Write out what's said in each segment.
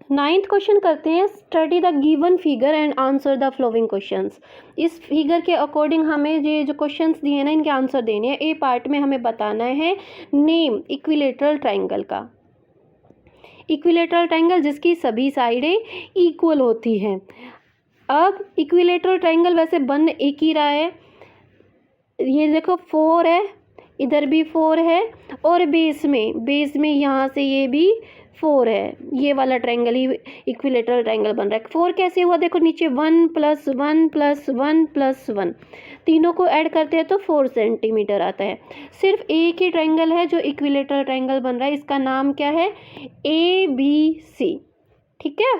Ninth question करते हैं, study the given figure and answer the flowing questions. इस figure के अकॉर्डिंग हमें ये जो क्वेश्चंस दिए हैं ना, इनके आंसर देने हैं। ए पार्ट में हमें बताना है नेम इक्विलेटरल ट्रायंगल का। इक्विलेटरल ट्रायंगल जिसकी सभी साइडें इक्वल होती हैं। अब इक्विलेटरल ट्रायंगल वैसे बन एक ही रहा है, ये देखो 4 है, इधर भी 4 है, और बेस में यहाँ से ये भी 4 है। ये वाला ट्रायंगल ही इक्विलेटरल ट्रायंगल बन रहा है। 4 कैसे हुआ, देखो नीचे 1 + 1 + 1 + 1, तीनों को ऐड करते हैं तो 4 सेंटीमीटर आता है। सिर्फ एक ही ट्रायंगल है जो इक्विलेटरल ट्रायंगल बन रहा है, इसका नाम क्या है, ABC। ठीक है,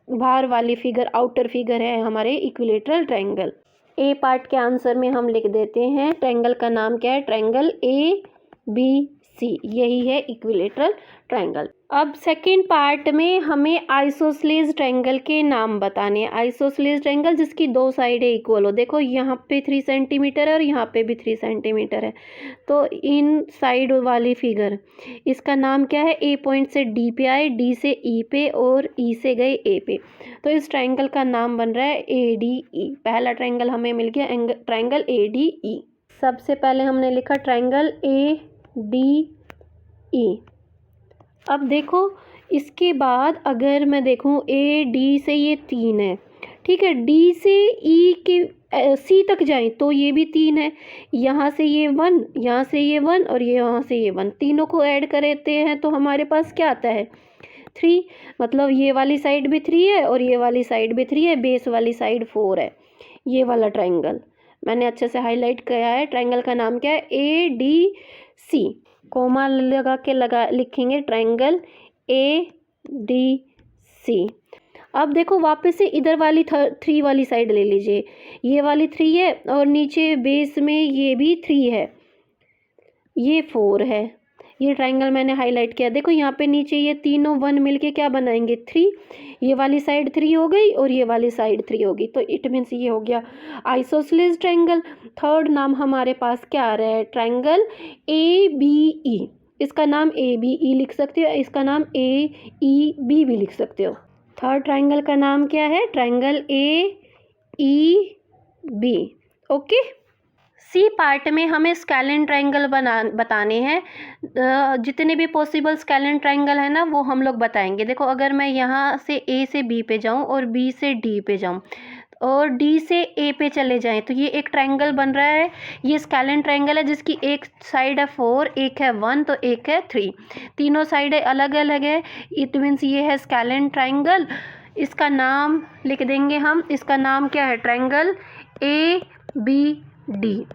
बाहर वाली फिगर, आउटर फिगर है हमारे इक्विलेटरल ट्रायंगल। ए पार्ट के आंसर में हम लिख देते हैं ट्रायंगल का नाम क्या है, ट्रायंगल ABC, यही है इक्विलेटरल ट्रायंगल। अब सेकंड पार्ट में हमें आइसोसेलेस ट्रायंगल के नाम बताने हैं। आइसोसेलेस ट्रायंगल जिसकी दो साइडें इक्वल हो, देखो यहाँ पे 3 सेंटीमीटर है और यहाँ पे भी 3 सेंटीमीटर है, तो इन साइड वाली फिगर, इसका नाम क्या है, ए पॉइंट से डी पे आए, डी से ई पे और ई से गए ए पे, तो इस ट्रायंगल का नाम बन रहा है ADE। पहला ट्रायंगल हमें मिल गया, ट्रायंगल ADE। सबसे पहले हमने लिखा ट्रायंगल ADE। अब देखो इसके बाद अगर मैं देखूं AD से ये 3 है, ठीक है, D से E के C तक जाए तो ये भी 3 है, यहाँ से ये 1, यहाँ से ये 1 और ये यहाँ से ये 1, तीनों को ऐड करते हैं तो हमारे पास क्या आता है, 3। मतलब ये वाली साइड भी 3 है और ये वाली साइड भी 3 है, बेस वाली साइड 4 है। ये वाला ट्रायंगल मैंने अच्छे से हाईलाइट किया है। ट्रायंगल का नाम क्या है, ADC। कोमा लगा के लिखेंगे ट्रायंगल ADC। अब देखो वापस से इधर वाली 3 वाली साइड ले लीजिए, ये वाली 3 है और नीचे बेस में ये भी 3 है, ये 4 है। ये ट्रायंगल मैंने हाईलाइट किया, देखो यहाँ पे नीचे ये तीनों 1 मिलके क्या बनाएंगे, 3। ये वाली साइड 3 हो गई और ये वाली साइड 3 होगी, तो इट मीन्स ये हो गया आइसोसेलेस ट्रायंगल। थर्ड नाम हमारे पास क्या आ रहा है, ट्रायंगल ABE। इसका नाम ABE लिख सकते हो, इसका नाम AEB भी लिख सकते हो। थर्ड ट्रायंगल का नाम क्या है, triangle AEB। Okay. C part में हमें स्केलिन ट्रायंगल बताने हैं। जितने भी पॉसिबल स्केलिन ट्रायंगल है ना, वो हम लोग बताएंगे। देखो अगर मैं यहाँ से A से B पे जाऊँ और B से D पे जाऊँ और D से A पे चले जाएं तो ये एक ट्रायंगल बन रहा है। ये स्केलिन ट्रायंगल है जिसकी एक साइड है 4, एक है 1 तो एक है 3, तीनों साइडें अलग अलग है, इट मीन्स ये है स्केलिन ट्रायंगल। इसका नाम लिख देंगे हम, इसका नाम क्या है, ट्रायंगल ABD।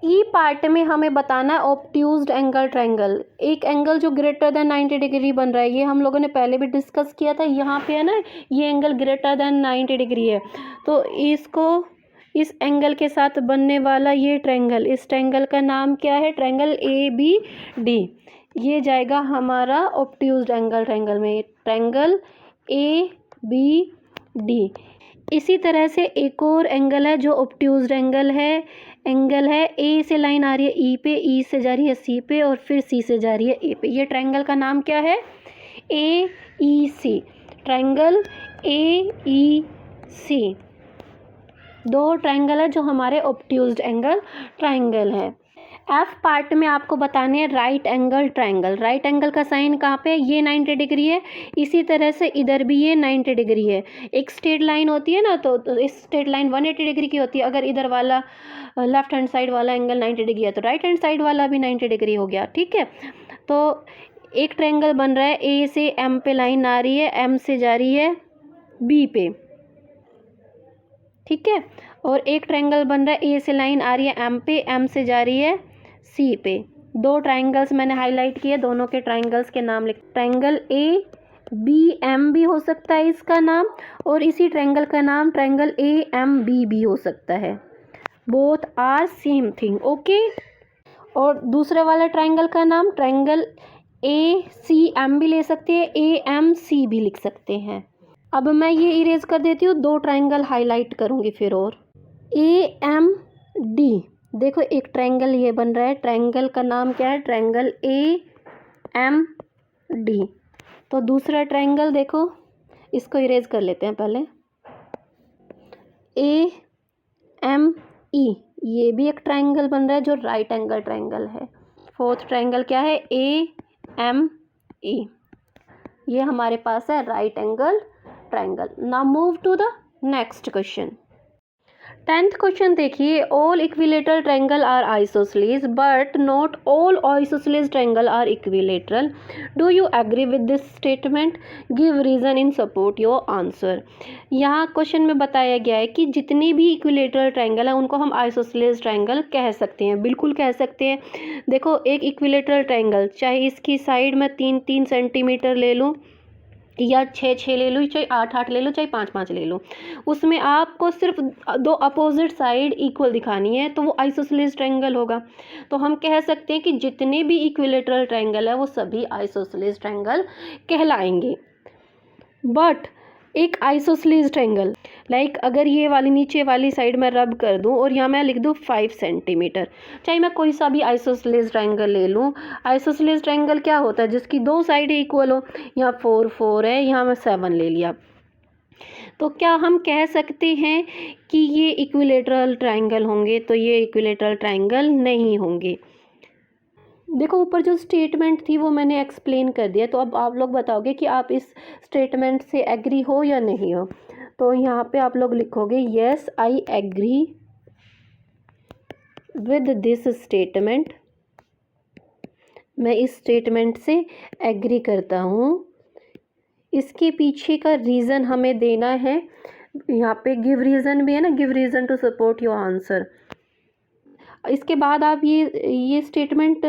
ई पार्ट में हमें बताना है ऑब्ट्यूज्ड एंगल ट्रायंगल, एक एंगल जो ग्रेटर देन 90 डिग्री बन रहा है। ये हम लोगों ने पहले भी डिस्कस किया था। यहाँ पे है ना, ये एंगल ग्रेटर देन 90 डिग्री है, तो इसको इस एंगल के साथ बनने वाला ये ट्रायंगल, इस ट्रायंगल का नाम क्या है? Triangle ABD। ये जाएगा हमारा ऑब्ट्यूज्ड एंगल ट्रायंगल में, ट्रायंगल ABD। इसी तरह से एक और एंगल है जो ऑब्ट्यूज्ड एंगल है ए से लाइन आ रही है ई पे, ई से जा रही है सी पे, और फिर सी से जा रही है ए पे। ये ट्रायंगल का नाम क्या है? AEC, triangle AEC। दो ट्रायंगल है जो हमारे ऑब्ट्यूज्ड एंगल ट्रायंगल है। एफ पार्ट में आपको बताने हैं right angle triangle. Right angle का साइन कहाँ पे है? ये 90 डिग्री है, इसी तरह से इधर भी ये 90 डिग्री है। एक स्ट्रेट लाइन होती है ना, तो इस स्ट्रेट लाइन 180 डिग्री की होती है। अगर इधर वाला लेफ्ट हैंड साइड वाला एंगल 90 डिग्री है तो राइट हैंड साइड वाला भी 90 डिग्री हो गया, ठीक है। तो एक ट्रायंगल बन रहा है, ए से एम पे लाइन आ रही है, एम से जा रही है बी पे, ठीक है। और एक ट्रायंगल बन रहा है, ए से लाइन आ रही है एम पे, एम से जा रही है सी पे। दो ट्रायंगल्स मैंने हाईलाइट किए, दोनों के ट्रायंगल्स के नाम लिख, ट्रायंगल ABM भी हो सकता है इसका नाम, और इसी ट्रायंगल का नाम ट्रायंगल AMB भी हो सकता है। Both are same thing, okay. और दूसरे वाले ट्रायंगल का नाम ट्रायंगल ACM भी ले सकते हैं, AMC भी लिख सकते हैं। अब मैं ये इरेज कर देती हूँ, दो ट्रायंगल हाईलाइट करूँगी फिर। और AMD, देखो एक ट्रायंगल ये बन रहा है, ट्रायंगल का नाम क्या है? Triangle AMD। तो दूसरा ट्रायंगल देखो, इसको इरेज कर लेते हैं पहले। AME, ये भी एक ट्रायंगल बन रहा है जो राइट एंगल ट्रायंगल है। फोर्थ ट्रायंगल क्या है? AME। ये हमारे पास है right angle triangle. Now move to the next question. 10th question देखिए, all equilateral triangle are isosceles but not all isosceles triangle are equilateral. Do you agree with this statement? Give reason in support your answer. यहाँ question में बताया गया है कि जितनी भी equilateral triangle है उनको हम आइसोसेलेस ट्रायंगल कह सकते हैं, बिल्कुल कह सकते हैं। देखो एक इक्विलेटरल ट्रायंगल, चाहे इसकी साइड में 3-3 सेंटीमीटर ले लूँ या 6-6 ले लो, चाहे 8-8 ले लो, चाहे 5-5 ले लो, उसमें आपको सिर्फ दो अपोजिट साइड इक्वल दिखानी है, तो वो आइसोसेलेस ट्रायंगल होगा। तो हम कह सकते हैं कि जितने भी इक्विलेटरल ट्रायंगल है वो सभी आइसोसेलेस ट्रायंगल कहलाएंगे। बट एक आइसोसेलेस ट्रायंगल, लाइक अगर ये वाली नीचे वाली साइड में रब कर दूं और यहाँ मैं लिख दूं 5 सेंटीमीटर, चाहे मैं कोई सा भी आइसोसेलेस ट्रायंगल ले लूं। आइसोसेलेस ट्रायंगल क्या होता है? जिसकी दो साइडें इक्वल हो। यहाँ 4 है, यहाँ मैं 7 ले लिया, तो क्या हम कह सकते हैं कि ये इक्विलेटरल ट्रायंगल होंगे? तो ये इक्विलेटरल ट्रायंगल नहीं होंगे। देखो ऊपर जो स्टेटमेंट थी वो मैंने एक्सप्लेन कर दिया, तो अब आप लोग बताओगे कि आप इस स्टेटमेंट से एग्री हो या नहीं हो। तो यहाँ पे आप लोग लिखोगे yes I agree with this statement. मैं इस स्टेटमेंट से एग्री करता हूँ। इसके पीछे का रीज़न हमें देना है, यहाँ पे गिव रीज़न भी है ना, give reason to support your answer. इसके बाद आप ये स्टेटमेंट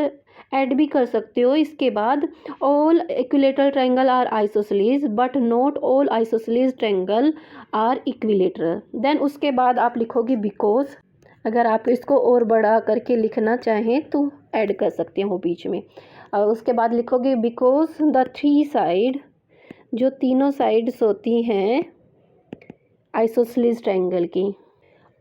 ऐड भी कर सकते हो। इसके बाद all equilateral triangle are isosceles but not all isosceles triangle are equilateral. Then उसके बाद आप लिखोगे बिकॉज। अगर आप इसको और बड़ा करके लिखना चाहें तो ऐड कर सकते हो बीच में। और उसके बाद लिखोगे बिकॉज द 3 साइड, जो तीनों साइड्स होती हैं आइसोसेलेस ट्रायंगल की,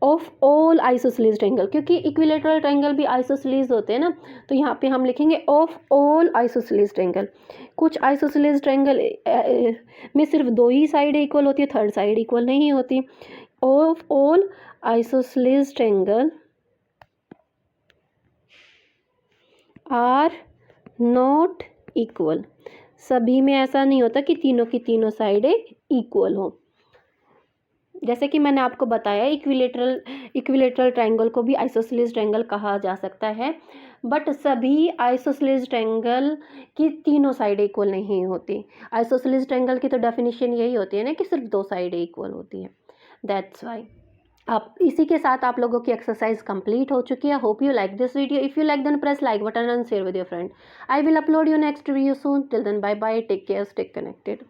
ऑफ ऑल आइसोसेलेस ट्रायंगल, क्योंकि इक्विलेटरल ट्रायंगल भी आइसोसेलेस होते हैं ना, तो यहाँ पे हम लिखेंगे ऑफ ऑल आइसोसेलेस ट्रायंगल। कुछ आइसोसेलेस ट्रायंगल में सिर्फ 2 ही साइड इक्वल होती है, थर्ड साइड इक्वल नहीं होती। Of all isosceles triangle are not equal. सभी में ऐसा नहीं होता कि तीनों की तीनों साइडें इक्वल हो। जैसे कि मैंने आपको बताया इक्विलेटरल ट्रायंगल को भी आइसोसेलेस ट्रायंगल कहा जा सकता है, बट सभी आइसोसेलेस ट्रायंगल की तीनों साइड इक्वल नहीं होती। आइसोसेलेस ट्रायंगल की तो डेफिनेशन यही होती है ना कि सिर्फ 2 साइड इक्वल होती है, दैट्स वाई। आप इसी के साथ आप लोगों की एक्सरसाइज कंप्लीट हो चुकी है. Hope you like this video. If you like then press like button and share with your friend. I will upload you next video soon. Till then bye bye. Take care. Stay connected.